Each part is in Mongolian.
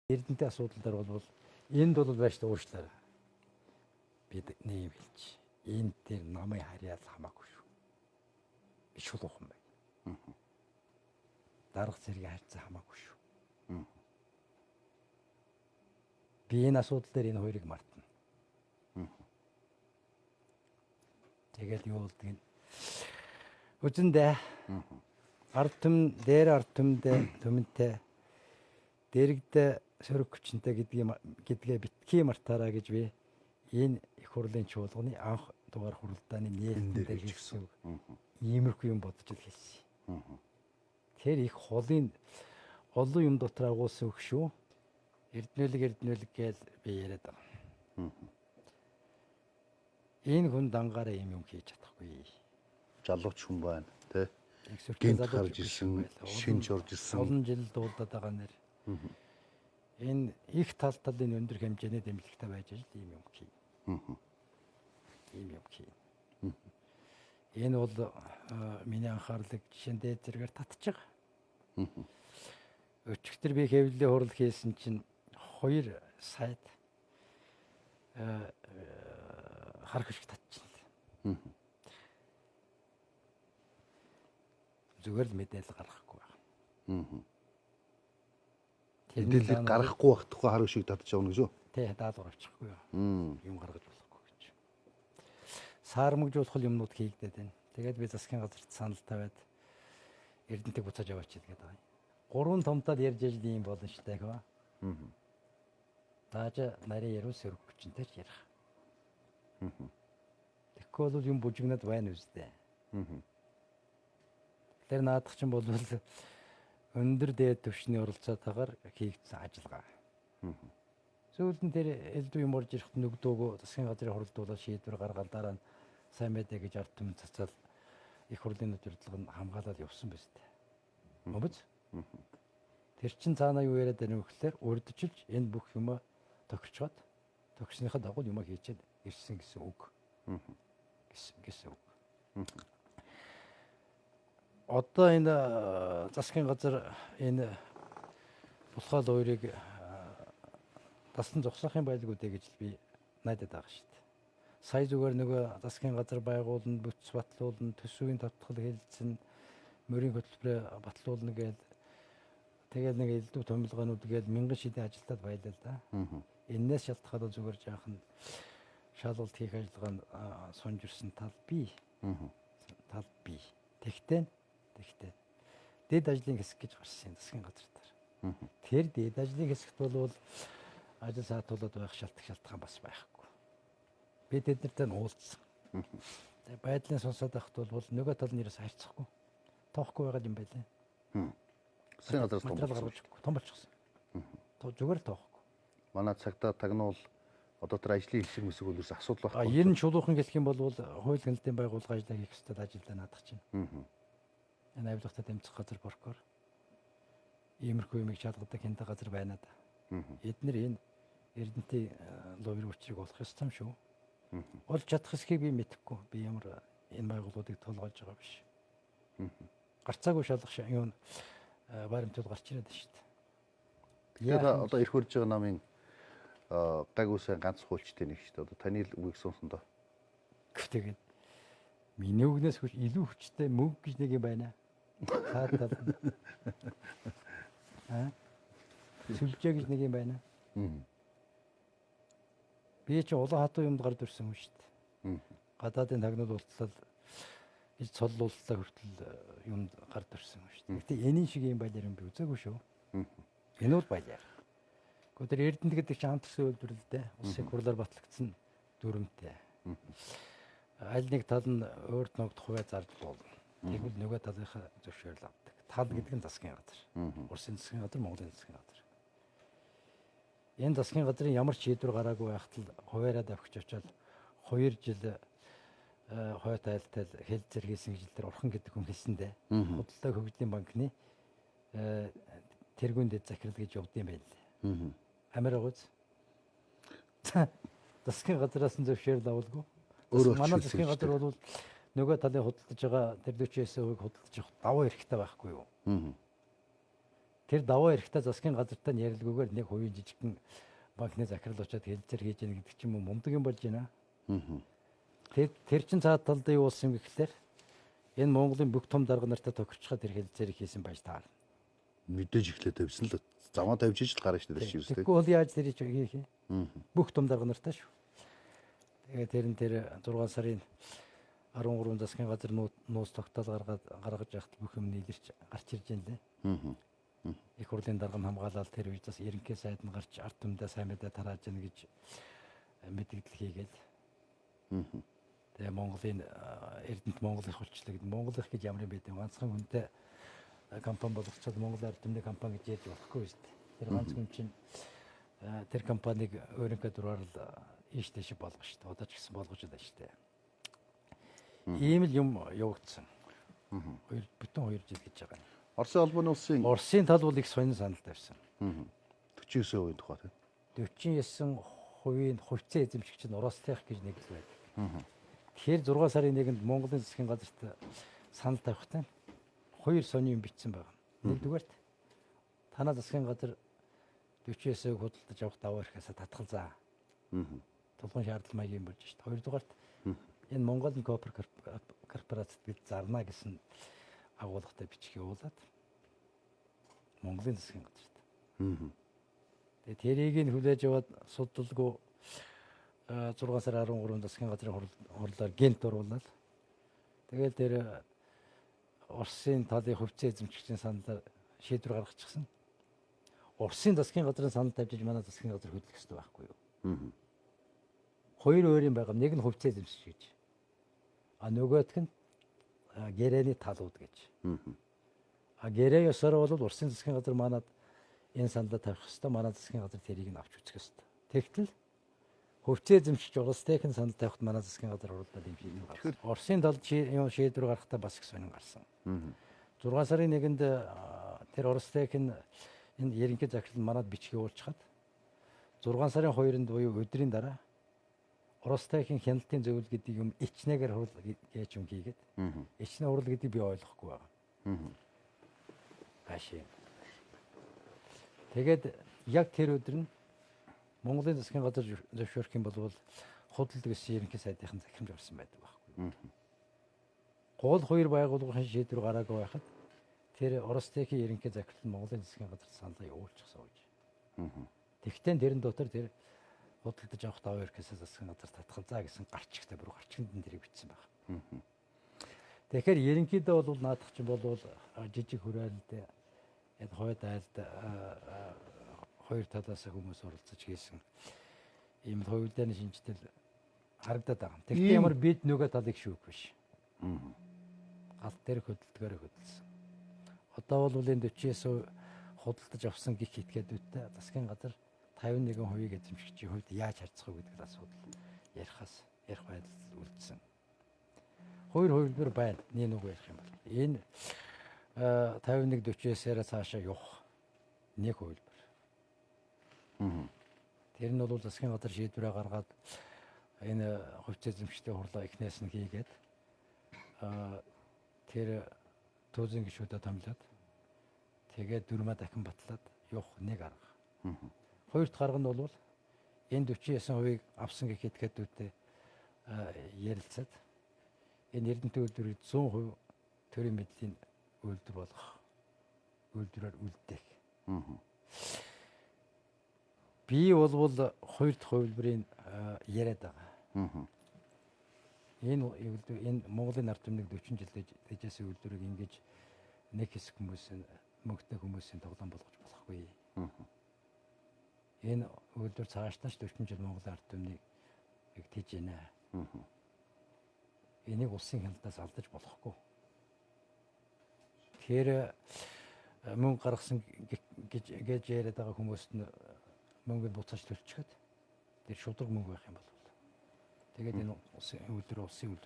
Эрдэнэтэй асуудал бол энд бол байж уушлаа. Бид нэг юм хэлж. Энд дээр намайг харьяал хамаагүй шүү. Би шулуухан байна. Дарга зэрэг хайцаа хамаагүй шүү. Би энэ асуудал дээр энэ хоёрыг мартна. Тэгээд юу болдгийг үзэндээ ард түмэн дээр ард түмэнтэй дэрэгдэ сөрөг хүчнтэй гэдгээ битгий мартаараа гэж би энэ их хурлын чуулганы анх дугаар хуралдааны нээлтээр хэлсэн иймэрхүү юм бодож л хэлсэн. Тэр их холын олон юм дотор агуулсан үг шүү. Эрдэнэлэг гэж би яриад байгаа. Энэ хүн дангаараа юм хийж чадахгүй. Жалууч хүн байна, тэ? Гинт гарч ирсэн, шинж орж ирсэн. Олон жил дуулаад байгаа нэр. Энэ их талын өндөр хэмжээний дэмжлэгтэй байж л ийм юм хий. Ийм юм хий. Энэ бол миний анхаарлыг жишээн дээр зэрэгээр татчих. Өчигдөр би хэвлэлийн хурал хийсэн чинь 2 сайд харах шиг татчихлаа. Зүгээр л мэдээлэл гаргахгүй байна. Мэдээлэл гаргахгүй байх тухай харах шиг татж явна гэж үү? Тэ даалгавар авчихгүй юм гаргаж болохгүй гэж. Саармагжуулах юмнууд хийгдээд байна. Тэгээд би засгийн газарт санал тавиад Эрдэнэтийг буцааж аваач гэдэг байгаа. 3 томтод ярьж ижил юм болно шүү дээ хаа. Тааж нарийн яруу сөрөг хүчнтэй ч ярих. Тэгэхгүй бол юм бужигнаад байна үстэй. Тэр наадах чинь бол өндөр дээд түвшний оролцоотойгоор хийгдсэн ажиллагаа. Сүүлд нь тэр элдв юм орж ирэхэд нөгдөөгөө засгийн газрын хуралдуулаад шийдвэр гаргаад дараа нь сайн мэдээ гэж ард түмэн цацаад их хурлын удирдлага нь хамгаалаад явсан биз дээ. Мөбөц? Тэр чин цаанаа юу яриад байна вэ гэхээр урдчилж энэ бүх юмаа тохирчоод төгснийхаа дагуу юмаа хийчихэд ирсэн гэсэн үг. Гэсэн үг. Одоо энэ засгийн газар энэ булхаал хоёрыг тасн зогсоохын байлгүй дээ гэж би найдаад байгаа шүү дээ. Сая зүгээр нөгөө засгийн газар байгуулна, бүтц батлуулна, төсвийн татгал хэлэлцэн, мөрийн хөтөлбөрөөр батлуулна гэдэг. Тэгээд нэг элдв томилгоонууд гээд мянган шидийн ажилтнууд байлаа л да. Энээс шалтгаалаад зүгээр жаахан шалгалт хийх ажиллагаанд сунж ирсэн тал бий. Тал бий. Тэгтээ дэд ажлын хэсэг гэж гарсан засгийн газар дээр. Тэр дэд ажлын хэсэгт бол ажил саатуулаад байх шалтгаан бас байхгүй. Би тэднэртэй уулзсан. Тэгээ байдлын сонсоод байхад бол нөгөө тал нь ерөөс харьцахгүй. Тоохгүй байгаа юм байлаа. Засгийн газраас том болчихсон. Зүгээр л тоохгүй. Манай цагтаа тагнуул одоо тэр ажлын хэсэг мэсэг үлээс асуудал байхгүй. Ер нь шулуухан гэх юм бол хууль гэнэлтийн байгууллага ажиллаа хийх ёстой ажилдаа наадах чинь. Энэ авилгатай тэмцэх газар прокурор иймэрхүү юмыг шалгадаг хяндаг газар байна да. Эднэр энэ Эрдэнэтийн лоббер хүчрийг олох ёстой юм шүү. Олж чадах хэсгийг би мэдэхгүй. Би ямар энэ байгууллагуудыг толгойж байгаа биш. Гарцаагүй шалгах юм баримтууд гарч ирээд шүү дээ. Тэгэхээр одоо ирэх хурж байгаа намын гагуусаа ганц хуульчтай нэг шүү дээ. Одоо таны үгийг сонсон доо. Тэгээд миний үгнээс хүч илүү хүчтэй мөнгө гэж нэг юм байна. Таатал. Сүлжээ гэж нэг юм байна. Би ч улаан хатуу юмд гард ирсэн хүн шүү дээ. Гадаадын тагнуул уултлал гэж цоллууллаа хүртэл юмд гард ирсэн хүн шүү дээ. Гэтэ энийн шиг юм байлаар юм би үзээгүй шүү. Энэ бол байлаар. Гэхдээ тэр Эрдэнэт гэдэг чинь хамтарсан үйлдвэрлэл дээ. Улсын хурлаар батлагдсан дүрмтэй. Аль нэг тал нь өөрт ногдох хувиа зарж болно. Тэгвэл нөгөө талынхаа зөвшөөрөл авдаг. Тал гэдэг нь засгийн газар. Улсын засгийн газар, Монголын засгийн газар. Энэ засгийн газрын ямар ч шийдвэр гараагүй байхад л хуваараа давхиж очоод 2 жил хойд айлтал хэл зэрэг хийсэн гэж тэр урхан гэдэг хүн хэлсэндээ худалдаа хөгжлийн банкны тэргүүн дэд захирал гэж явд юм байл. Амир гоц. Засгийн газраас нь зөвшөөрөл авалгүй. Манай засгийн газар бол нөгөө талын худалдаж байгаа тэр 40%-ийг худалдаж авах даваа эрхтэй байхгүй юу? тэр даваа эрэхтэй засгийн газартай ярилгүйгээр нэг хувийн жижигхэн банкны захирал очоод хэлцээр хийж яах гэдэг чинь мундаг юм болж байна. Тэр чин цаад талд юу болсон юм гэхлээр энэ Монголын бүх том дарга нартай тохирчхад тэр хэлцээр хийсэн байж таарна. Мэдээж эхлээд тавьсан л замаа тавьж ижил гарна шүү дээ шүү дээ. Тэгэхгүй бол яаж тэр хийх юм? Бүх том дарга нартай шүү. Тэгээд тэр 6 сарын 13 засгийн газар нууц тогтоол гаргаж яхад бүх юм нийлэрч гарч ирж байна лээ. Их хурлын дарга хамгаалал тэр үед бас ерөнхий сайд нь гарч ард түмдээ сайн мэдээ тарааж яана гэж мэдээлэл хийгээд. Тэгээ Монголын Эрдэнэт Монгол их hulчлаг Монгол их гэж ямар юм бэ? Ганцхан хүнтэй компани болгоцоод Монгол ард түмний компани гэж ярьж болохгүй шүү дээ. Тэр ганц хүн чинь тэр компаниг өөрөнгөө дураар л ийш тийш болгох шүү дээ. Одоо ч гэсэн болгож байна шүү дээ. Ийм л юм явагдсан. Бүтэн 2 жил гэж байгаа юм. Оросын албаны Оросын тал бол их сонин санал тавьсан. 49% тухай тийм. 49% хувьцаа эзэмшигч нь Оростех гэж нэг л байдаг. Тэгэхээр 6 сарын 1-нд Монголын засгийн газарт санал тавихтай 2 сони юм бичсэн байна. Нэгдүгээрт танаа засгийн газар 49% худалдаж авах даваа эрхээс татгалзаа. Тулгын шаардлага маягийн болж шүү дээ. Хоёрдугаарт энэ Монголын Копер корпорацид бид зарна гэсэн агуулгатай бичих явуулаад Монголын засгийн газарт. Тэгээ тэрийг нь хүлээж аваад судалгүй 6 сарын 13-нд засгийн газрын хурлаар гэнт оруулаад тэгээд тэр Оросын талын хувьцаа эзэмшигчийн саналаар шийдвэр гаргачихсан. Оросын засгийн газрын санал тавьж манай засгийн газар хөдлөх ёстой байхгүй юу? Хоёр өөр юм байгаа. Нэг нь хувьцаа эзэмшигч гэж. Нөгөөх нь гэрээний талууд гэж. Гэрээ ёсоор бол Оросын засгийн газар манад энэ саналаа тавих ёстой. Манай засгийн газар тэрийг нь авч үзэх ёстой. Тэгтэл хувьцаа эзэмшигч Оростехийн санал тавихад манай засгийн газар оролдоод юм шиг юм гарсан. Оросын талд шийдвэр гаргахтаа бас их сонин гарсан. 6 сарын 1-нд тэр Оростех нь энэ ерөнхий захирал манад бичих явуулчихад 6 сарын 2-нд буюу өдрийн дараа Оростехийн хяналтын зөвлөл гэдэг юм ичнээгээр хурал гэж юм хийгээд ичнээ хурал гэдэг би ойлгохгүй байгаа. Гаши. Тэгээд яг тэр өдөр нь Монголын засгийн газар зөвшөөрөх юм бол худалдаг гэсэн ерөнхий сайдын захирамж орсон байдаг байхгүй. Гол хоёр байгууллагын шийдвэр гараагүй байхад тэр Оростехийн ерөнхий захирал нь Монголын засгийн газар саналаа явуулчихсан гэж. Тэгтээ дэрэн дотор тэр худалдаж авах даваа эрхээс засгийн газар татгалзаа гэсэн гарчигтай бүр гарчинд нь тэрийг бичсэн байна. Тэгэхээр ерөнхийдөө бол наадах чинь бол жижиг хүрээлэлд энэ хойд айлд хоёр талаас хүмүүс оролцож хийсэн ийм л хувилдааны шинжтэй харагдаад байгаа. Тэгтээ ямар бид нөгөө талыг шүүх биш. Гал дээр хөдөлгөөр хөдөлсөн. Одоо бол энэ 49% худалдаж авсан гих этгээдүүдтэй засгийн газар 51% эзэмшигчийн хувьд яаж харьцах вэ гэдэг асуудал ярих байдал үлдсэн. Хоёр хувилбар байна. Нэг үг ярих юм бол энэ 51-49-аараа цаашаа явах нэг хувилбар. Тэр нь бол засгийн газар шийдвэрээ гаргаад энэ хувьцаа эзэмшигчтэй хурлаа эхнээс нь хийгээд тэр төөзийн гишүүдэд томилоод тэгээд дөрмөө дахин батлаад явах нэг арга. Хоёр дахь арга нь бол энэ 49%-ийг авсан гэх этгээдүүдтэй ярилцаад энэ Эрдэнэт үйлдвэрийг 100% төрийн мэдлийн үйлдвэр болгох үйлдвэрээр үлдээх. Би бол хоёр дахь хувилбарыг яриад байгаа. Энэ Монголын ард түмнийг 40 жил дэжсэн үйлдвэрийг ингэж нэг хэсэг хүмүүсийн мөнгөтэй хүмүүсийн тоглоом болгож болохгүй. Энэ үйлдвэр цаашдаа 40 жил Монголын ард түмнийг тэгж байна. Энийг улсын хяналтаас алдаж болохгүй. Тэгэхээр мөнгө гаргасан гэж яриад байгаа хүмүүст нь мөнгөд буцааж төлчихөд тэр шудраг мөнгө байх юм бол тэгээд энэ улсын үйлдвэр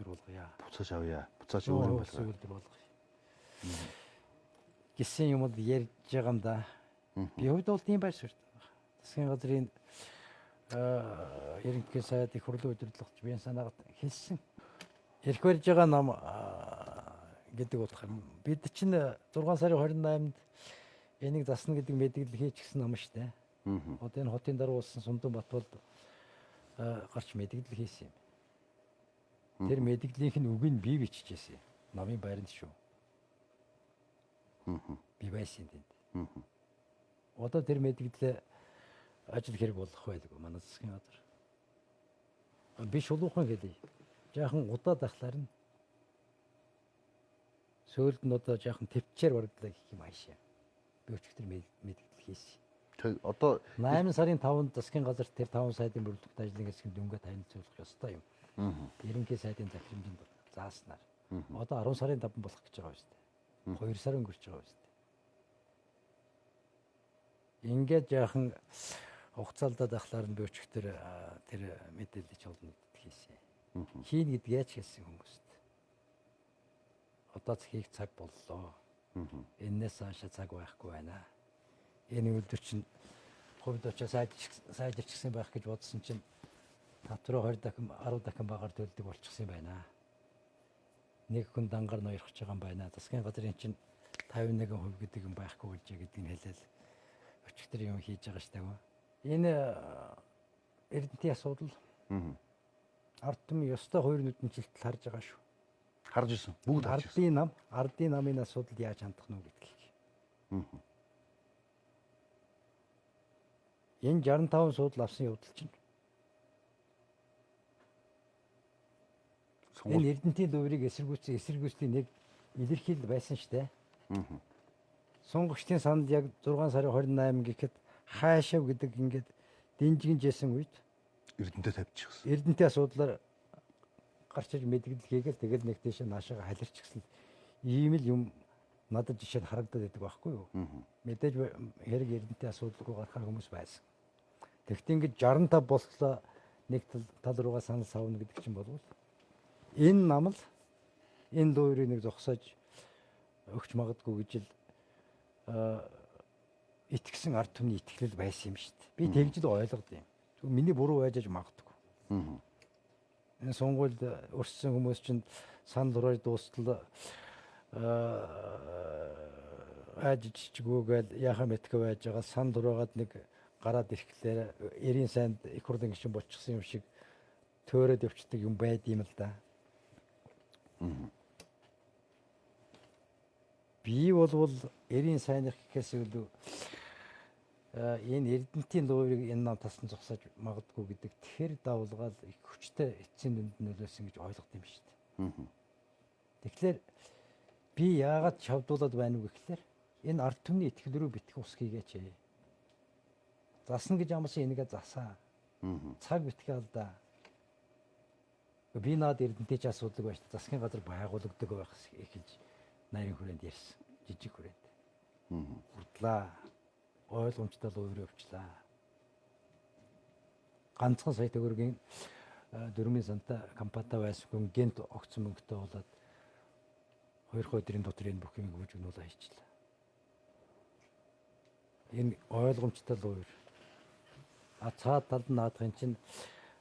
болгоё. Буцааж авъя. Буцааж өөр юм улсын үйлдвэр болгоё. Гэсэн юм бол ярьж байгаа юм да. Би хувьд бол тийм байр суурь. Засгийн газрын ерөнхий сайд их хурлын удирдлагч биеийн санаагаар хэлсэн. Ирэх барьж байгаа нам гэдэг утгаар бид чинь 6 сарын 28-нд Энийг засна гэдэг мэдээлэл хийчихсэн ном шүү дээ. Одоо энэ хотын дараа улсын Сумдан Батболд гарч мэдээлэл хийсэн юм. Тэр мэдээллийнх нь үгийг би биччихсэн юм. Номын байранд шүү. Би байсан тэнд. Одоо тэр мэдээлэл ажил хэрэг болох байлгүй манай засгийн газар. Би шулуухан хэлье. Жаахан удаад ахлаар нь сөүлд нь одоо жаахан төвчээр барагдлаа гэх юм аашаа. Би өчигдөр мэдээлэл хийсэн. Тэг одоо 8 сарын 5-нд засгийн газар тэр 5 саяын бүрэлдэхүүн ажлын хэсгийн дүнгээ танилцуулах ёстой юм. Ерөнхий сайдын захирамжинд зааснаар. Одоо 10 сарын 5 болох гэж байгаа юм шүү дээ. 2 сар өнгөрч байгаа юм шүү дээ. Ингээд жаахан хугацаалдаад ахлаар нь би өчигдөр тэр мэдээлэл чуулганд хийсэн. Хийн гэдэг яаж хэлсэн хүмүүст. Одоо хийх цаг боллоо. Эннээс хойш цаг байхгүй байна. Энэ үйлдвэр чинь хувьд очиж сайжирчихсан байх гэж бодсон чинь 5-20 дахин 10 дахин багаар төлдөг болчихсон байна. Нэг хүн дангаар ноёрхож байгаа юм байна. Засгийн газрын чинь 51% гэдэг юм байхгүй болж гэдгийг хэлээл өчигдөр юм хийж байгаа шүү дээ. Энэ эрдэнтийн асуудал. Ард түмэн ёстой хоёр нүдэнжилтэл харж байгаа шүү. харж ирсэн. Бүгд харж ирсэн. Ардын намын асуудал яаж хандах нь гэдгийг. Энэ 65 суудл авсан явдал чинь энэ эрдэнтийн дүүрийг эсэргүүцлийн нэг илэрхийлэл байсан шүү дээ. Сонгогчдын санд яг 6 сарын 28 гэхэд хаашаа гэдэг ингээд динжигэнжсэн үед эрдэнтээ тавьчихсан. Эрдэнтийн асуудлаар гарч иж мэдгэлэл хийгээл тэгэл нэг тийш наашаага халирчихсан. Ийм л юм надад жишээ харагдаад байдаг байхгүй юу? Мэдээж хэрэг эрдэнтийн асуудалгүй гарахаар хүмүүс байсан. Тэгэхдээ ингээд 65 болслоо нэг тал руугаа санал савна гэдэг чинь болвол энэ нам л энэ дүүрийг нэг зогсоож өгч магадгүй гэж л итгэсэн ард түмний итгэлэл байсан юм шүү дээ. Би тэгж л ойлгод юм. Миний буруу байж магадгүй. Энэ сонгуульд өрссөн хүмүүс чинь санал ураж дуустал ажижчгүйгээл яхаа мэтгэ байж байгаа санал ураагаад нэг гараад ирэхлээр эрийн сайнд их хурлын гишүүн болчихсон юм шиг төөрөөд явцдаг юм байд юм л да. Би болвол эрийн сайных гэхээс илүү энэ эрдэнтийн дүүрийг энэ нам тасн зогсоож магадгүй гэдэг тэр давлгаал их хүчтэй эцсийн дүнд нөлөөсөн гэж ойлгох юм шүү дээ. Тэгэхээр би яагаад шавдуулаад байна вэ гэхээр энэ ард түмний итгэл рүү битгий ус хийгээч. Засна гэж амарсан энийгээ засаа. Цаг битгий алдаа. Би наад эрдэнтийн ч асуудаг байж засгийн газар байгуулагддаг байх гэж нарийн хүрээнд ярьсан. Жижиг хүрээнд. Хүрдлээ. Ойлгомжтой л өөрөө өвчлээ. Ганцхан сая төгрөгийн 4 сантаа компанитай байсан гэнт огцон мөнгөтэй болоод 2 өдрийн дотор энэ бүх юм хөөж өгнөлөө хийчихлээ. Энэ ойлгомжтой л өөр. Цаад талд нь наадахын чинь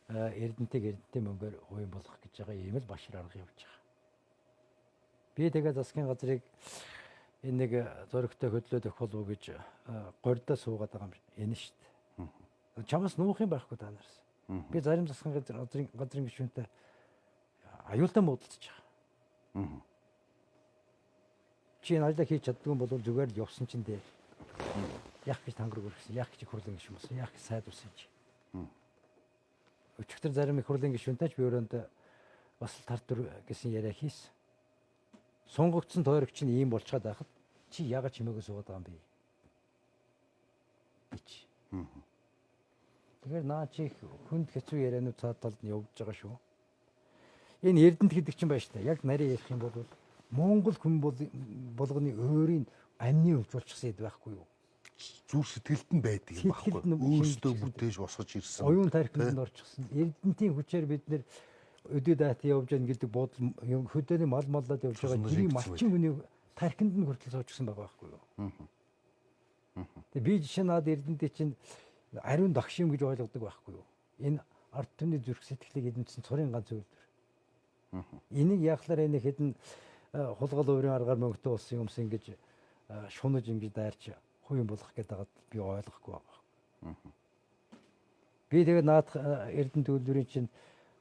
эрдэнтийн мөнгөөр хувийн болох гэж байгаа ийм л башир арга явж байгаа. Би тэгээд засгийн газрыг энэ нэг зөрөгтэй хөдлөөд өгөх болов уу гэж горьдоо суугаад байгаа юм энэ шүү дээ. Чамаас нуух юм байхгүй та нараас. Би зарим засгийн газрын гишүүнтэй аюултай муудалцаж байгаа. Чи энэ ажлаа хийж чаддгүй бол зүгээр л явсан чинь дээр. Яах гэж тангар өргөсөн, яах гэж их хурлын гишүүн болсон, яах гэж сайдуулсан чи. Өчигдөр зарим их хурлын гишүүнтэй ч би өөрөндөө бас л тартур гэсэн яриа хийсэн. Сонгогдсон тойрогч нь ийм болчиход байхад чи яагаад чимээгөө суугаад байгаа юм бэ? Бич. Тэгэхээр наа чи хүнд хэцүү ярианууд цаад талд нь явж байгаа шүү. Энэ эрдэнэт гэдэг чинь байна шүү дээ. Яг нарийн ярих юм бол Монгол хүн болгоны өөрийн амны өвч болчихсон хэд байхгүй юу? Зүр сэтгэлд нь байдаг юм байхгүй. Өөртөө бүтээж босгож ирсэн. Оюун тархинд орчихсон. Эрдэнтийн хүчээр бид нэр өдөө дайт явж яах гэдэг бодол хөдөөний мал маллаад явж байгаа гэрийн малчин хүний тархинд нь хүртэл суучсан байгаа байхгүй юу? Тэгээ би жишээ наад эрдэнтийн чинь ариун дагш юм гэж ойлгодог байхгүй юу? Энэ ард түмний зүрх сэтгэлийг эзэмсэн цорын ганц үйлдвэр. Энийг яахлаар энэ хэдэн хулгал уурын аргаар мөнгөтэй болсон юмс ингэж шунаж ингэж дайрч хувийн болох гэдэг байгаад би ойлгохгүй байгаа. Би тэгээд наад Эрдэнэ төлбөрийн чинь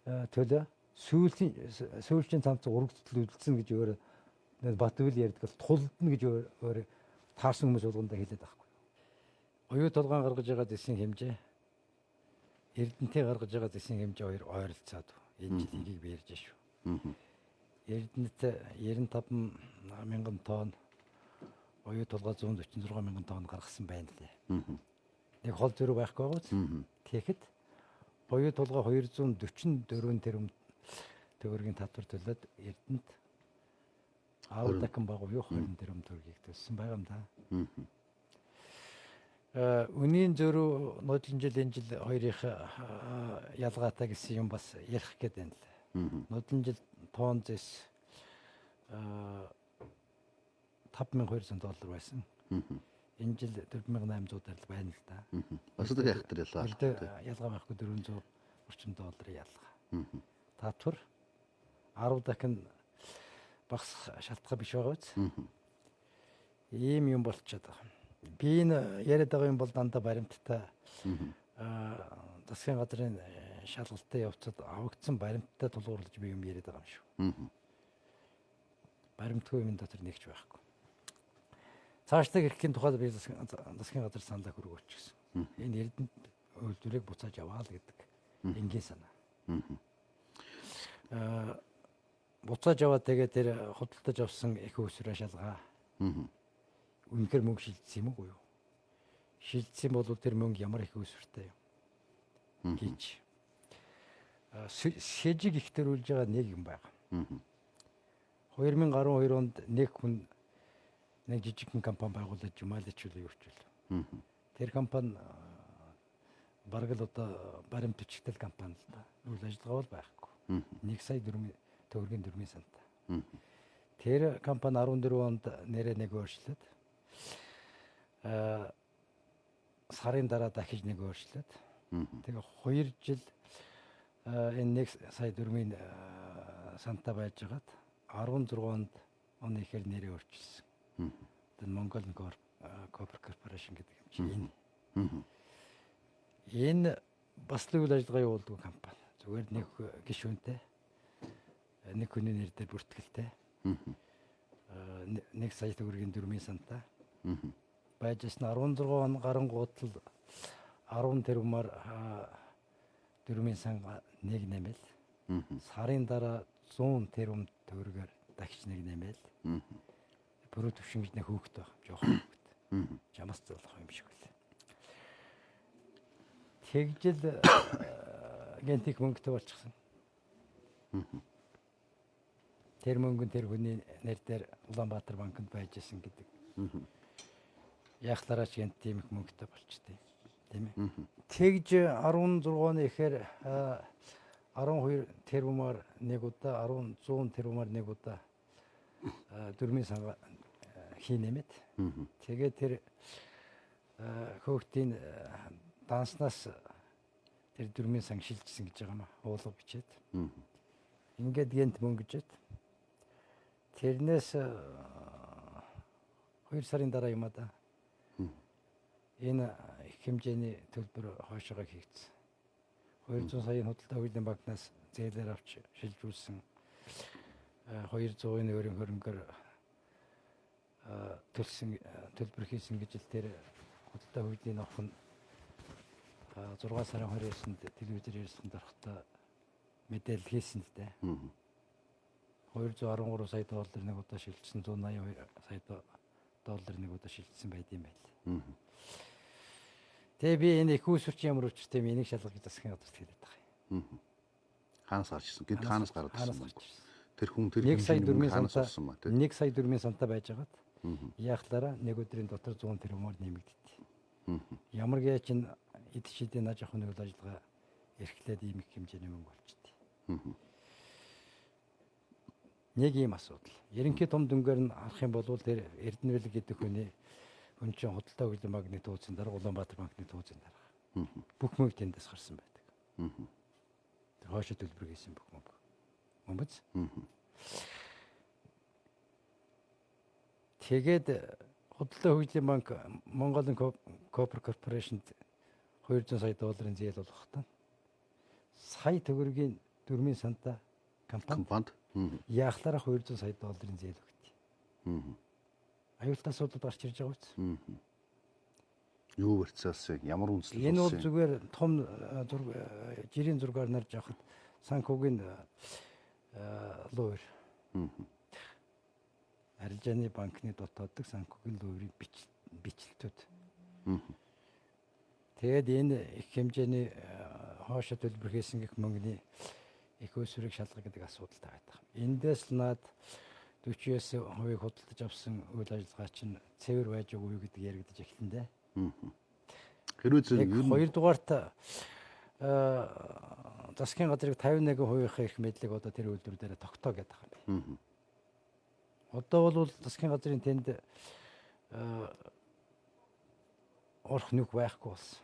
төлөө сүүлчийн цамц урагдтал үлдсэн гэж өөр Батүйл ярьдаг бол тулдна гэж өөр таарсан хүмүүс болгондоо хэлээд байхгүй. Оюу толгойн гаргаж байгаа зэсийн хэмжээ Эрдэнэтэй гаргаж байгаа зэсийн хэмжээ хоёр ойролцоод энэ жилийг би ярьж шүү. Эрдэнэт 95 мянган тонн оюу толгой 146 мянган тонн гаргасан байна лээ. Нэг хол зөрүү байхгүй байгаа үст. Тэгэхэд оюу толгой 244 тэрбум төгрөгийн татвар төлөөд Эрдэнэт 10 дахин бага буюу 20 тэрбум төгрөгийг төлсөн байгаа юм да. Үнийн зөрүү нодлон жил энэ жил хоёрын ялгаатай гэсэн юм бас ярих гээд байна л. Нодлон жил тонн зэс $5,200 байсан. Энэ жил $4,800 байна л да. Бас л яхтар ялгаа. Ялгаа байхгүй $400 орчим ялгаа. Татвар 10 дахин багасах шалтгаан биш байгаа биз? Ийм юм болчиход байгаа. Би энэ яриад байгаа юм бол дандаа баримттай засгийн газрын шалгалтад явцад авагдсан баримттай тулгуурлаж би юм яриад байгаа юм шүү. Баримтгүй юм дотор нэгч байхгүй. Цаашдаа гэрхийн тухайд би засгийн газар саналаа хөргөөч гэсэн. Энэ Эрдэнэт үйлдвэрийг буцааж аваа л гэдэг энгийн санаа. Буцааж аваад тэгээд тэр худалдаж авсан их усраа шалгаа. Үнэхээр мөнгө шилжсэн юм уу юу? Шилжсэн бол тэр мөнгө ямар их усртай юм гэж. Сэжиг их төрүүлж байгаа нэг юм байна. 2012 онд нэг хүн нэг жижигхэн компани байгуулад Жумалич үл юурчул. Тэр компани бараг л одоо баримт бичигдэл компани л да. Үйл ажиллагаа бол байхгүй. 1 сая төгрөгийн 4 сантаа. Тэр компани 14 онд нэрээ нэг өөрчлөөд сарын дараа дахиж нэг өөрчлөөд тэгээ 2 жил энэ 1 сая 4-ийн сантаа байж хагаад 16 онд оны ихэр нэрээ өөрчилсөн. Тэр Mongolian Copper Corporation гэдэг юм чинь энэ. Энэ бас л үйл ажиллагаа явуулдаг компани. Зүгээр нэг гишүүнтэй нэг хүний нэр дээр бүртгэлтэй. 1 сая төгрөгийн 4 сантаа. Байжсэн 16 он гарангууд л 10 тэрбумаар 4 сан нэг нэмэл. Сарын дараа 100 тэрбум төгрөгөөр дахиж нэг нэмэл. Бүрөө төвшин гэж нэг хөөхт байх. Жохон хөөхт. Жамаас зөөлөх юм шиг үлээ. Тэгжэл гентик мөнгөтэй болчихсон. Тэр мөнгөн тэр хүний нэр дээр Улаанбаатар банкнд байжсэн гэдэг. Яахлаараач гэнт тийм их мөнгөтэй болчтой. Тийм ээ. Тэгж 16 оны ихээр 12 тэрбумаар нэг удаа 100 тэрбумаар нэг удаа 4 сан хийнэмэт. Тэгээд тэр хөөхтийн данснаас тэр 4 сан шилжсэн гэж байгаа маа. Уулга бичээд. Ингээд гэнт мөнгөжэд. Тэрнээс 2 сарын дараа юм да. Энэ их хэмжээний төлбөр хойшоогоо хийгдсэн. 200 саяын худалдаа хуулийн банкнаас зээлээр авч шилжүүлсэн 200-ын өрийн хөрөнгөөр төлсөн төлбөр хийсэн гэж л тэр худалдаа хуулийн охин 6 сарын 29-нд телевизээр ярьсанд орохдоо мэдээлэл хийсэн л дээ. 213 сая доллар нэг удаа шилжсэн, 182 сая доллар нэг удаа шилжсэн байд юм байл. Тэгээ би энэ их усвэрч ямар учиртай юм энийг шалгах гэж засгийн газарт хэлээд байгаа юм. Хаанаас гарч ирсэн? Гэнт хаанаас гараад ирсэн? Тэр хүн 1 сая 4 сантаа 1 сая 4 сантаа байж хагаад яахлаараа нэг өдрийн дотор 100 тэрбумаар нэмэгдтий. Ямар гэж чин эд шидийн наж ахын үйл ажиллагаа эрхлээд ийм их хэмжээний мөнгө болчихдээ. Нэг ийм асуудал. Ерөнхий том дүнгээр нь харах юм бол тэр Эрдэнэ гэдэг хүний хүн чинь худалдаа хуулийн банкны төөцийн дараа Улаанбаатар банкны төөцийн дараа бүх мөнгө тэндээс гарсан байдаг. Тэр хойшоо төлбөр хийсэн бүх мөнгө. Мөнбөц. Тэгээд Худалдаа хөгжлийн банк Монголын Copper Corporation-д 200 сая долларын зээл болгохтаа сая төгрөгийн дөрмийн сантаа компанид яахлаараа 200 сая долларын зээл өгдөө. Аюултай асуудал гарч ирж байгаа үст. Юу барьцаасан ямар үндэслэл Энэ бол болсон юм? зүгээр том жирийн зургаар нарж авахад Санкогийн луур. Арилжааны банкны дотооддаг Санкогийн луурын бичлэлтүүд. Тэгээд энэ их хэмжээний хоошо төлбөрхийсэн гэх мөнгөний их өсвөрийг шалгах гэдэг асуудал тавиад байгаа. Эндээс л наад 40%-ийг худалдаж авсан үйл ажиллагаа чинь цэвэр байж байгаа юу гэдэг яригдаж эхэлнэ дээ. Хэрвээ зөв ер нь хоёрдугаарт засгийн газрыг 51% их мэдлэг одоо тэр үйлдвэр дээр тогтоо гэдэг юм. Одоо бол засгийн газрын тэнд орох нүх байхгүй болсон.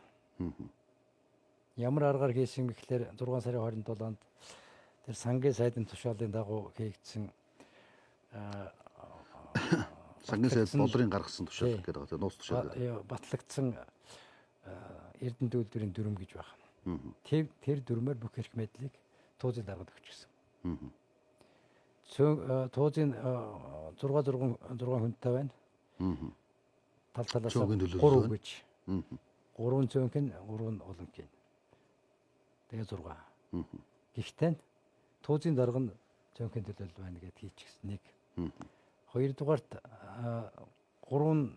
Ямар аргаар хийсэн гэхээр 6 сарын 27-нд тэр сангийн сайдын тушаалын дагуу хийгдсэн сангийн сайд долларын гаргасан тушаал гэдэг байгаа. Нууц тушаал. Батлагдсан Эрдэнэт үйлдвэрийн дүрм гэж байна. Тэр дүрмээр бүх эрх мэдлийг туузын даргад өгчихсэн. Туузын 6 хүнтэй байна. Тал талаас 3 гэж. 3 цөөнх нь 3 олон гин. Тэгээ 6. Гэхдээ туузын дарга нь цөөнхийн төлөөлөл байна гэдээ хийчихсэн нэг. Хоёрдугаарт 6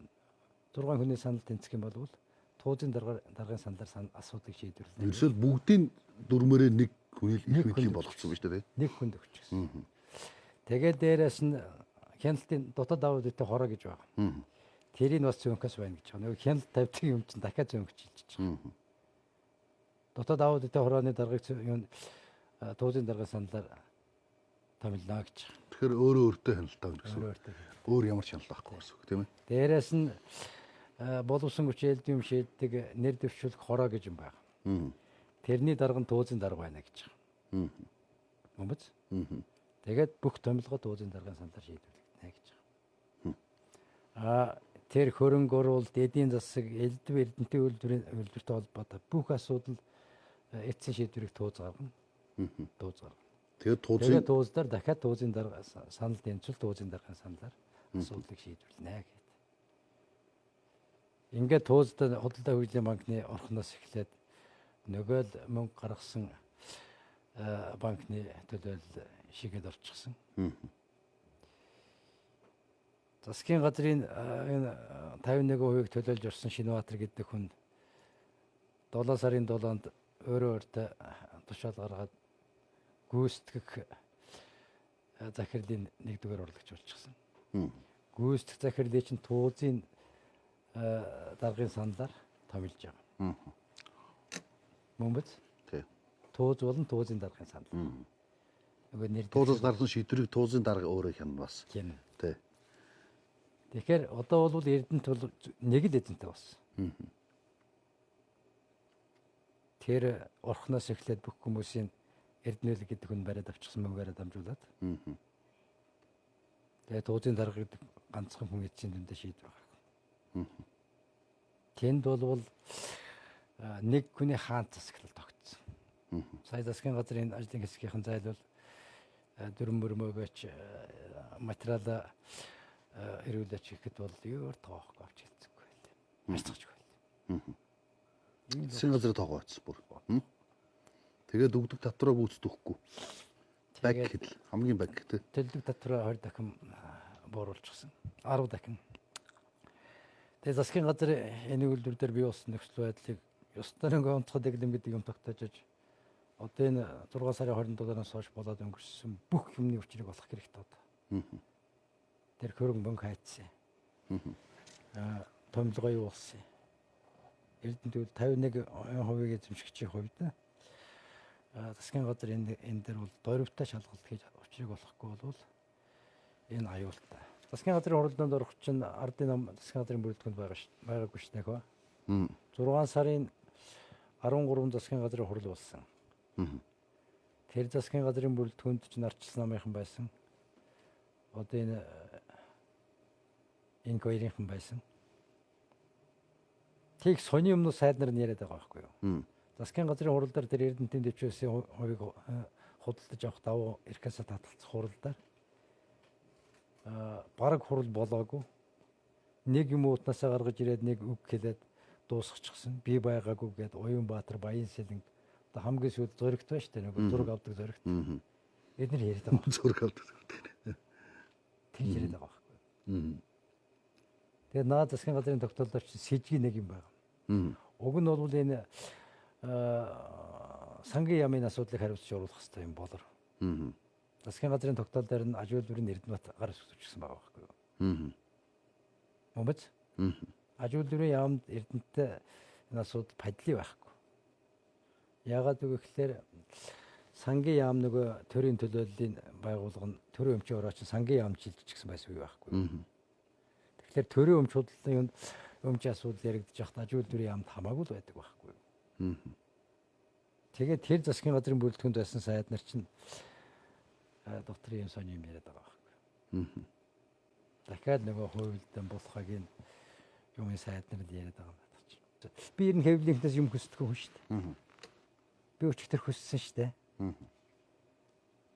хүний санал тэнцэх юм бол туузын даргын саналаар асуудлыг шийдвэрлэнэ. Ерөөсөө бүгдийн дүрмээрээ нэг хүний их мэдлийн болгоцсон биз дээ. Нэг хүнд өгчихсэн. Тэгээд дээрэс нь хяналтын дотоод аудитын хороо гэж байна. Тэрийг бас зөнхөөс байна гэж байна. Нөгөө хяналт тавьдаг юм чинь дахиад зөнх чилж байгаа. Дотоод аудитын хорооны даргыг туузын даргын саналаар томилно гэж. Тэгэхээр өөрөө өөртөө хяналт тавьна гэсэн. Өөр ямар хяналт авахгүй гэсэн үг тийм ээ. Дээрээс нь боловсон хүч элдв юм шийддэг нэр дэвшүүлэх хороо гэж юм байна. Тэрний дарга нь туузын дарга байна гэж байна. Мөн биз? Тэгээд бүх томилгоо туузын даргын саналаар шийдвэрлэгдэнэ гэж байна. Тэр хөрөнгө оруулалт, эдийн засаг, элдв эрдэнтийн үйлдвэртэй холбоотой бүх асуудал эцсийн шийдвэрийг тууз гаргана. Тэгээд тууздар дахиад туузын дарга санал тэнцвэл туузын даргын саналаар асуудлыг шийдвэрлэнэ гэдэг. Ингээд туузтай худалдаа хөгжлийн банкны орхоноос эхлээд нөгөө л мөнгө гаргасан банкны төлөөлөл шигэд орчихсон. Засгийн газрын энэ 51%-ийг төлөөлж орсон Шинбаатар гэдэг хүн 7 сарын 7-нд өөрөө тушаал гаргаад гүйцэтгэх захирлын нэгдүгээр орлогч болчихсон. Гүйцэтгэх захирлын чинь туузын даргын саналаар томилж байгаа. Мөн биз? Тий. Тууз болон туузын даргын санал. Нөгөө нэр туузаас гарсан шийдвэрийг туузын дарга өөрөө хянана бас. Тий. Тэгэхээр одоо бол Эрдэнэт нэг л эзэнтэй болсон. Тэр орхоноос эхлээд бүх хүмүүсийн Эрдэнэт гэдэг хүн бариад авчихсан мөнгөөрөө дамжуулаад. Тэгээд туузын дарга гэдэг ганцхан хүн эзэн дэндээ шийдвэр гаргав. Тэнд бол нэг хүний хаан засаглал тогтсон. Сая засгийн газрын ажлын хэсгийнхэн зайлвал дүрм мөрмөөгөөч материалаа эрүүлээч гэхэд бол юу тоохгүй авч хэлцэнгүй байлээ. Марцчихгүй байлээ. Засгийн газрын тоогоо очсон бүр. Тэгээд өгдөг татвараа гүйцэтгэхгүй. Баг гэхэд хамгийн баг гэдэг. Төлдөг татвараа 20 дахин бууруулчихсан. 10 дахин. Тэгээд засгийн газар энэ үйлдвэр дээр бий болсон нөхцөл байдлыг ёстой нэг онцгой дэглэм гэдэг юм тогтоож одоо энэ 6 сарын 27-наас хойш болоод өнгөрсөн бүх юмны учрыг олох хэрэгтэй одоо. Тэр хөрөнгө мөнгө хайцсан. Томилгоо юу болсон? Эрдэнэт 51%-ийг эзэмшигчийн хувьд засгийн газар энэ дээр бол дөрвтэй шалгалт хийж учрыг олохгүй бол энэ аюултай. Засгийн газрын хурланд орох чинь ардын нам засгийн газрын бүрэлдэхүүнд байгаагүй шүү дээ. 6 сарын 13 засгийн газрын хурал болсон. Тэр засгийн газрын бүрэлдэхүүнд чинь арчилсан намынхан байсан. Одоо энэ хоёрынхан байсан. Тийг сони өмнө сайд нар нь яриад байгаа байхгүй юу? Засгийн газрын хуралдаар тэр Эрдэнэтийн дэвшүүлсийн хувийг худалдаж авах давуу эрхээсээ татгалцах хуралдаар бараг хурал болоогүй. Нэг юм уутнасаа гаргаж ирээд нэг үг хэлээд дуусгачихсан. Би байгаагүй гээд Уянбаатар, Баянсэлэн одоо хамгийн сүүлд зөрөгт байна шүү дээ. Нөгөө зураг авдаг зөрөгт. Эдгээр яриад байгаа. Зураг авдаг. Тэгж яриад байгаа байхгүй. Тэгээд наад засгийн газрын тогтоолоор чинь сэжиг нэг юм байна. Уг нь бол энэ сангийн яамын асуудлыг хариуцж оруулах хэрэгтэй юм болор. Засгийн газрын тогтоол дээр нь аж үйлдвэрийн Эрдэнэбат гар үсгчихсэн байгаа байхгүй юу? Мөмбөц? Аж үйлдвэрийн яамд Эрдэнэтэй энэ асуудал падлий байхгүй. Яагаад гэвэл сангийн яам нөгөө төрийн төлөөллийн байгууллага нь төрийн өмчийн орооч сангийн яам шилжчихсэн байсан үе байхгүй. Тэгэхээр төрийн өмч худлын өмчийн асуудал яригдчих хат аж үйлдвэрийн яамд хамаагүй л байдаг байхгүй. Тэгээд тэр засгийн газрын бүрэлдэхүүнд байсан сайд нар чинь доктор юм сони юм яриад байгаа байхгүй. Дахиад нөгөө хувилдан болохыг юм сайд нар яриад байгаа юм байна чинь. Би ер нь хэвлийнхнээс юм хүсдэг хүн шүү дээ. Би өчигдөр хүссэн шүү дээ.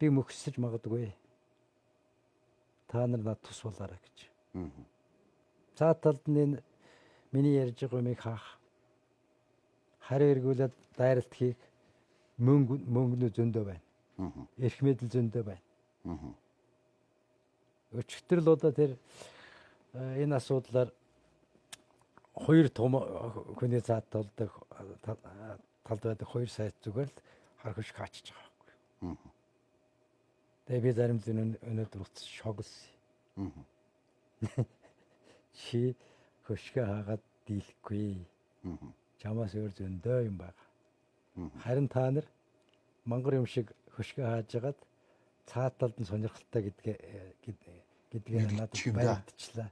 Би мөхсөж магадгүй. Та нар надад тус болоорой гэж. За талд нь миний ярьж байгаа юмыг хаах. Хариу эргүүлээд дайралт хийх. Мөнгө зөндөө байна. Эрх мэдэл зөндөө байна. Өчигдөр л одоо тэр энэ асуудлаар хоёр том хүний заад талд байдаг хоёр сайт зүгээр л хар хөш хаачиж байгаа байхгүй. Тэгээ би зарим зүйл өнөөдөр утас шоглсон. Чи хөшгөө хаагаад дийлэхгүй. Чамаас өөр зөндөө юм байна. Харин та нар мангар юм шиг хөшгөө хаажгаад цаад талд нь сонирхолтой гэдгээ надад баригдчихлаа.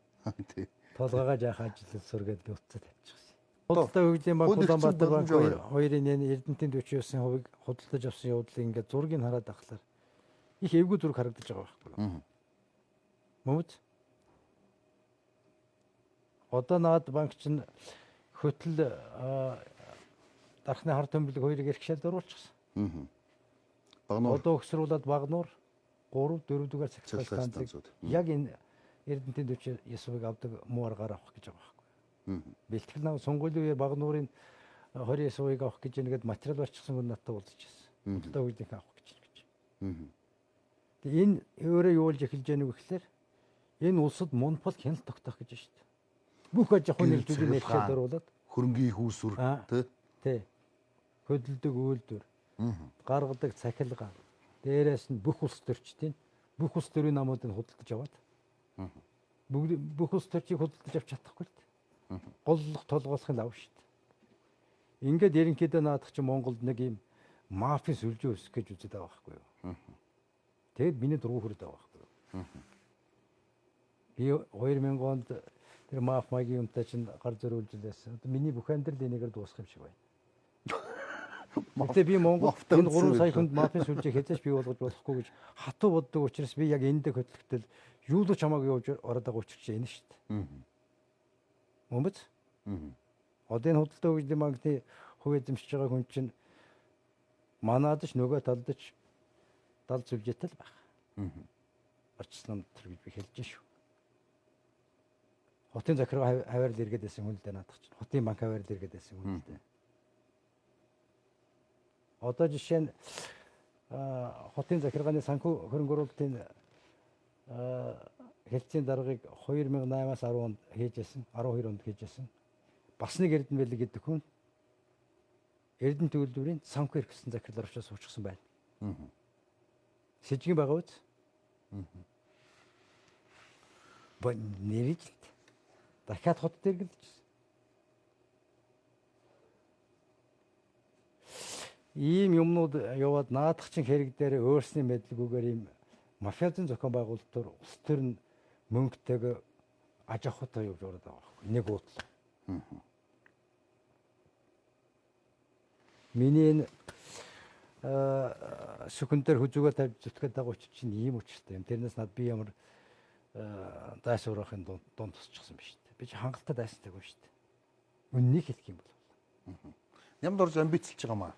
Толгоогоо жаах ажиллаж сургээд би утсаа тавьчихсан. Худалдаа хөгжлийн банк Улаанбаатар банк хоёрын Эрдэнэтийн 49% хувийг худалдаж авсан явдлыг ингээд зургийг хараад ахлаар их эвгүй зураг харагдаж байгаа байхгүй. Мөмөд. Одоо наад банк чинь хөтөл дархны хар төмбөлөг хоёрыг эрхшээлд оруулчихсан. Одоо өгсрүүлээд Багнуур 3 4 дугаар цахилгаан станцыг яг энэ Эрдэнэтийн 49%-ыг авдаг муу аргаар авах гэж байгаа байхгүй. Бэлтгэл нам сонгуулийн үеэр Багнуурын 29%-ыг авах гэж нэгэд материал барьчихсан хүн надад уулзчихсан. Худалдаа хөгжлийг авах гэж. Тэгээ энэ өөрөө юу болж эхэлж байгааг гэхээр энэ улсад монопол хяналт тогтоох гэж байна шүү дээ. Бүх аж ахуйн нэгжүүдийн эрхлэлд оруулаад хөрөнгийн хүүсвэр тий. Хөдөлдөг үйлдвэр, гаргадаг цахилгаан, дээрээс нь бүх улс төрчдийн бүх улс төрийн намуудыг худалдаж аваад бүх улс төрчийг худалдаж авч чадахгүй л дээ. Голлох толгойлохын лав шүү дээ. Ингээд ерөнхийдөө наадах чинь Монголд нэг юм мафийн сүлжээ өсөх гэж үздэг байгаа байхгүй юу? Тэгэд миний дургу хүрээд байгаа байхгүй юу? Би 2000 онд тэр маф магийн юмтай чинь гар зөрүүлж лээсэн. Одоо миний бүх амьдрал энэгээр дуусах юм шиг байна. Гэтэ би Монголд энэ 3 сая хүнд мафийн сүлжээ хэзээ ч бий болгож болохгүй гэж хатуу боддог учраас би яг энд хөтлөгтөл юу л чамаагүй явж ороод байгаа учраас энэ шүү дээ. Мөмбөц? Одоо энэ худалдаа хөгжлийн банкны хувь эзэмшиж байгаа хүн чинь манаад ч нөгөө талд ч 70 сүлжээтэй л байх. Арчлан тэр гэж би хэлж шүү. Хотын захиргаа хаваар л иргэд байсан хүн л дээ наадах чинь. Хотын банк хаваар л иргэд байсан хүн л дээ. Одоо жишээ нь хотын захиргааны санхүү хөрөнгө оруулалтын хэлтсийн даргыг 2008-аас 10 онд хийжсэн, 12 онд хийжсэн. Бас нэг Эрдэнэ Бэлэг гэдэг хүн Эрдэнэ төлөвлөрийн санхүү эрхэлсэн захирлаар очиж суучихсан байна. Сэжгийн байгаа үз? Ба нэрэж дахиад хот дээр гэлжсэн. Ийм юмнууд яваад наадах чинь хэрэг дээр өөрсний мэдлэгүүгээр ийм мафиазын зохион байгуулалтаар улс төр нь мөнгөтэйг аж ахуйтай явж ороод байгаа байхгүй. Нэг уутлаа. Миний энэ сүхэн дээр хүзүүгээ тавьж зүтгээд байгаа учраас чинь ийм учиртай юм. Тэрнээс над би ямар дайсуурахын дунд тусчихсан ба шүү дээ. Би ч хангалттай дайсантайгүй шүү дээ. Үннийг хэлэх юм бол. Нямд орж амбицлж байгаа маа.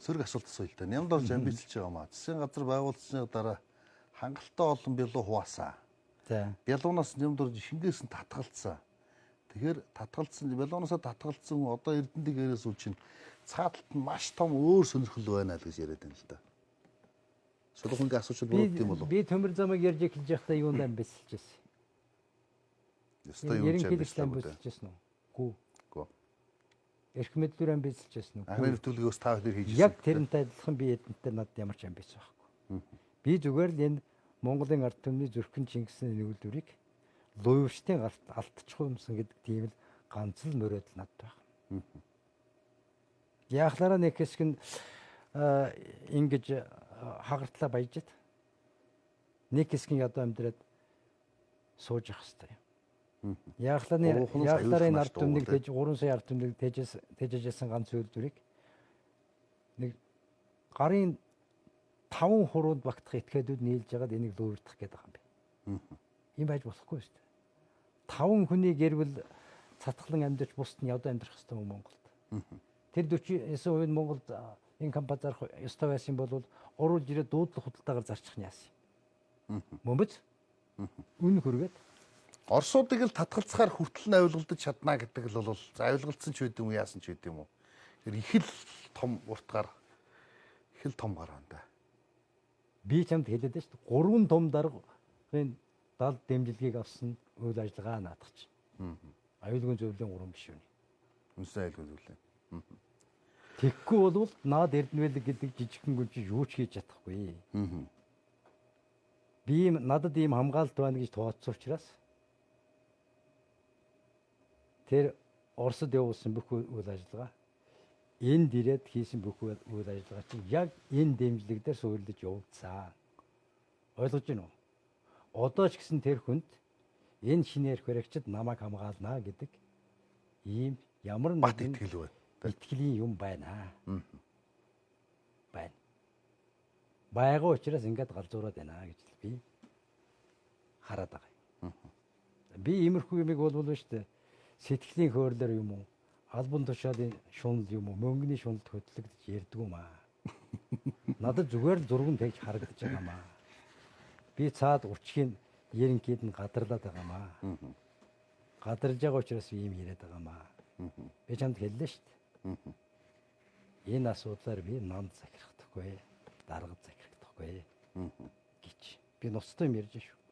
Сөрөг асуулт асууя л да. Нямд орж амбицлж байгаа маа. Засгийн газар байгуулсны дараа хангалттай олон бялуу хуваасан. За. Бялуунаас нямд орж шингээс нь татгалцсан. Тэгэхээр татгалцсан бялуунасаа татгалцсан хүн одоо Эрдэнэт гэрээс үл чинь цааталт нь маш том өөр сонирхол байна л гэж яриад байна л да. Сулхангийн асуучид буруу юм болов. Би төмөр замыг ярьж эхэлж байхдаа юунд амбицлж байсан. Ястай юу ч Ерөнхийлөгчд амбицлж амбицлж байсан уу? Гүү. Гүү. Эрх мэдлүүр амбицлж байсан уу? Ахны нэвтрүүлгээс та хоёр хийж Яг тэрнтэй адилхан би эдэнтэй над ямар ч амбиц байхгүй. Би зүгээр л энэ Монголын ард түмний зүрхэн Чингисийн нүүлдвэрийг луйвчтын алдчих юмсан гэдэг тийм л ганц л мөрөөдөл надад байна. Яахлаараа нэг хэсэг нь ингэж хагартлаа баяжид нэг хэсэг нь ядуу амьдраад сууж явах хэрэгтэй. Яахлаараа энэ ард түмнийг 3 сая ард түмнийг тэжээжсэн ганц үйлдвэрийг нэг гарын 5 хурууд багтах этгээдүүд нийлж ягаад энийг луурдах гээд байгаа юм бэ? Ийм байж болохгүй шүү дээ. 5 хүний гэрвэл цатгалан амьдарч бусд нь ядуу амьдрах хэрэгтэй юм Монголд. Тэр 49% Монголд энэ компани зарах ёстой байсан бол оруулж ирээд дуудлах худалдаагаар зарчих нь яасан юм. Мөн биз? Үн хүргээд Орсуудыг л татгалцахаар хүртэл нь ойлголдож чадна гэдэг л бол за ойлголцсон ч байд юм уу яасан ч байд юм уу. Тэр их л том уртгаар их л том гараа энэ. Би чамд хэлээд байна шүү дээ. 3 том даргын 70 дэмжлэгийг авсан үйл ажиллагаа наадах чинь. Аюулгүй зөвлөлийн 3 гишүүний. Үнсэн аюулгүй зөвлөлийн. Тэгэхгүй бол наад Эрдэнэвэлэг гэдэг жижигхэн гүн чи юу ч хийж чадахгүй. Би надад ийм хамгаалалт байна гэж тооцсон учраас тэр Оросд явуулсан бүх үйл ажиллагаа энд ирээд хийсэн бүх үйл ажиллагаа чинь яг энэ дэмжлэг дээр суурилж явагдсан. Ойлгож байна уу? Одоо ч гэсэн тэр хүнд энэ шинээр хөрөгчд намайг хамгаална гэдэг ийм ямар нэгэн итгэл байна. Итгэлийн юм байна. Байна. Байгаа учраас ингээд галзуураад байна гэж би хараад байгаа. Би иймэрхүү юмыг бол шүү дээ. Сэтгэлийн хөөрлөөр юм уу? Албан тушаалын шунал юм уу? Мөнгөний шуналд хөтлөгдөж ярьдгүй маа. Надад зүгээр л зурган тэгж харагдаж байгаа маа. Би цаад урчхийн ерөнхийд нь гадарлаад байгаа маа. Гадарж байгаа учраас ийм яриад байгаа маа. Би чамд хэллээ шүү дээ. Энэ асуудлаар би нанд захирахдаггүй, даргад захирахдаггүй гэж. Би ноцтой юм ярьж шүү.